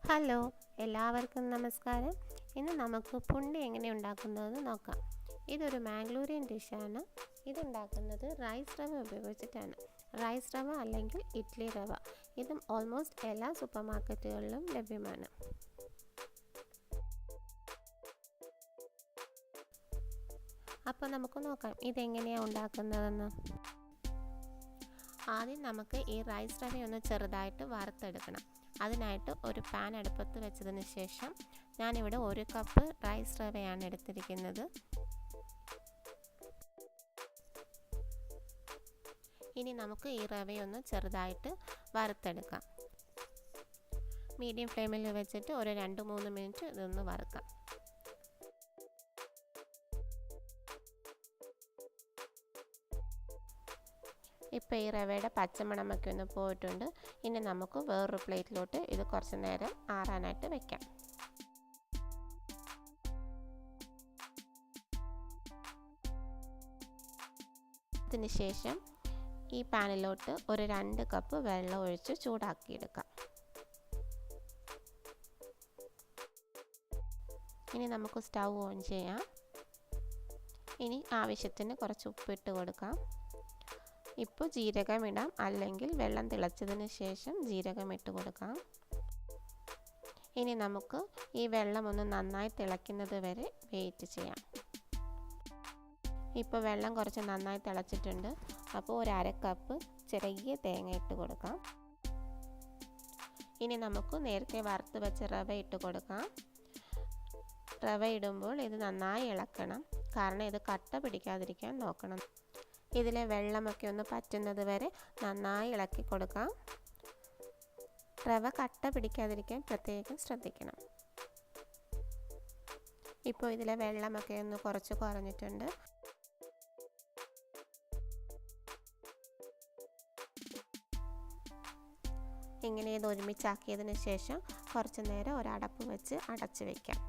Hello, എല്ലാവർക്കും നമസ്കാരം. ഇന്ന് നമുക്ക് പുണ്ടി എങ്ങനെ ഉണ്ടാക്കുന്നതെന്ന് നോക്കാം. ഇതൊരു മാംഗ്ലൂരിയൻ ഡിഷാണ്. ഇതുണ്ടാക്കുന്നത് റൈസ് റവ ഉപയോഗിച്ചിട്ടാണ്. റൈസ് റവ അല്ലെങ്കിൽ ഇഡ്ഡലി റവ. ഇതും ഓൾമോസ്റ്റ് എല്ലാ സൂപ്പർ മാർക്കറ്റുകളിലും ലഭ്യമാണ്. അപ്പോൾ നമുക്ക് നോക്കാം ഇതെങ്ങനെയാണ് ഉണ്ടാക്കുന്നതെന്ന്. ആദ്യം നമുക്ക് ഈ റൈസ് റവയൊന്ന് ചെറുതായിട്ട് വറുത്തെടുക്കണം. അതിനായിട്ട് ഒരു പാൻ അടുപ്പത്ത് വെച്ചതിന് ശേഷം ഞാനിവിടെ 1 കപ്പ് റൈസ് റവയാണ് എടുത്തിരിക്കുന്നത്. ഇനി നമുക്ക് ഈ റവയൊന്ന് ചെറുതായിട്ട് വറുത്തെടുക്കാം. മീഡിയം ഫ്ലെയിമിൽ വെച്ചിട്ട് ഒരു 2-3 മിനിറ്റ് ഇതൊന്ന് വറുക്കാം. ഇപ്പോൾ ഈ റവയുടെ പച്ചമണമൊക്കെ ഒന്ന് പോയിട്ടുണ്ട്. ഇനി നമുക്ക് വേറൊരു പ്ലേറ്റിലോട്ട് ഇത് കുറച്ച് നേരം ആറാനായിട്ട് വെക്കാം. അതിനുശേഷം ഈ പാനിലോട്ട് ഒരു 2 കപ്പ് വെള്ളം ഒഴിച്ച് ചൂടാക്കിയെടുക്കാം. ഇനി നമുക്ക് സ്റ്റൗ ഓൺ ചെയ്യാം. ഇനി ആവശ്യത്തിന് കുറച്ച് ഉപ്പിട്ട് കൊടുക്കാം. ഇപ്പോൾ ജീരകം ഇടാം, അല്ലെങ്കിൽ വെള്ളം തിളച്ചതിന് ശേഷം ജീരകം ഇട്ട് കൊടുക്കാം. ഇനി നമുക്ക് ഈ വെള്ളം ഒന്ന് നന്നായി തിളയ്ക്കുന്നത് വരെ വെയിറ്റ് ചെയ്യാം. ഇപ്പോൾ വെള്ളം കുറച്ച് നന്നായി തിളച്ചിട്ടുണ്ട്. അപ്പോൾ ഒരു 1/2 കപ്പ് ചെറിയ തേങ്ങ ഇട്ട് കൊടുക്കാം. ഇനി നമുക്ക് നേരത്തെ വറുത്ത് വെച്ച റവ ഇട്ട് കൊടുക്കാം. റവ ഇടുമ്പോൾ ഇത് നന്നായി ഇളക്കണം, കാരണം ഇത് കട്ട പിടിക്കാതിരിക്കാൻ നോക്കണം. ഇതിലെ വെള്ളമൊക്കെ ഒന്ന് പറ്റുന്നത് വരെ നന്നായി ഇളക്കി കൊടുക്കാം. റവ കട്ട പിടിക്കാതിരിക്കാൻ പ്രത്യേകം ശ്രദ്ധിക്കണം. ഇപ്പോൾ ഇതിലെ വെള്ളമൊക്കെ ഒന്ന് കുറച്ച് കുറഞ്ഞിട്ടുണ്ട്. ഇങ്ങനെ ഇത് ഒരുമിച്ചാക്കിയതിന് ശേഷം കുറച്ച് നേരം ഒരടപ്പ് വെച്ച് അടച്ചു വയ്ക്കാം.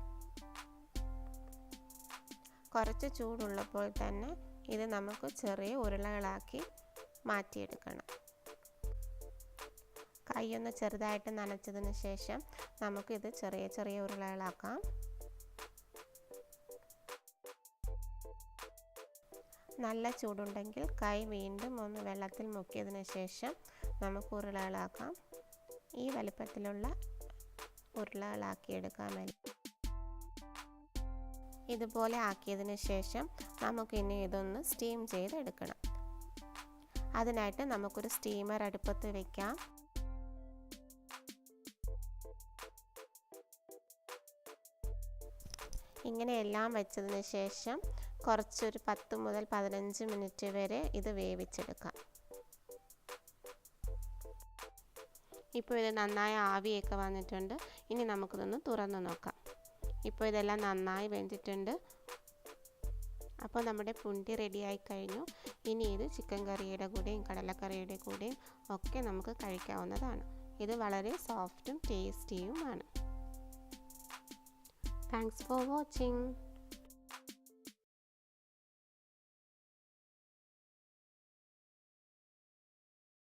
കുറച്ച് ചൂടുള്ളപ്പോൾ തന്നെ ഇത് നമുക്ക് ചെറിയ ഉരുളകളാക്കി മാറ്റിയെടുക്കണം. കൈയൊന്ന് ചെറുതായിട്ട് നനച്ചതിന് ശേഷം നമുക്കിത് ചെറിയ ചെറിയ ഉരുളകളാക്കാം. നല്ല ചൂടുണ്ടെങ്കിൽ കൈ വീണ്ടും ഒന്ന് വെള്ളത്തിൽ മുക്കിയതിന് ശേഷം നമുക്ക് ഉരുളകളാക്കാം. ഈ വലുപ്പത്തിലുള്ള ഉരുളകളാക്കിയെടുക്കാം. ഇതുപോലെ ആക്കിയതിന് ശേഷം നമുക്കിനി ഇതൊന്ന് സ്റ്റീം ചെയ്തെടുക്കണം. അതിനായിട്ട് നമുക്കൊരു സ്റ്റീമർ അടുപ്പത്ത് വയ്ക്കാം. ഇങ്ങനെ എല്ലാം വെച്ചതിന് ശേഷം കുറച്ചൊരു 10 മുതൽ 15 മിനിറ്റ് വരെ ഇത് വേവിച്ചെടുക്കാം. ഇപ്പോൾ ഇത് നന്നായി ആവിയൊക്കെ വന്നിട്ടുണ്ട്. ഇനി നമുക്കിതൊന്ന് തുറന്ന് നോക്കാം. ഇപ്പോൾ ഇതെല്ലാം നന്നായി വെന്തിട്ടുണ്ട്. അപ്പോൾ നമ്മുടെ പുണ്ടി റെഡിയായി കഴിഞ്ഞു. ഇനി ഇത് ചിക്കൻ കറിയുടെ കൂടെയും കടലക്കറിയുടെ കൂടെയും ഒക്കെ നമുക്ക് കഴിക്കാവുന്നതാണ്. ഇത് വളരെ സോഫ്റ്റും ടേസ്റ്റിയുമാണ്. Thanks for watching.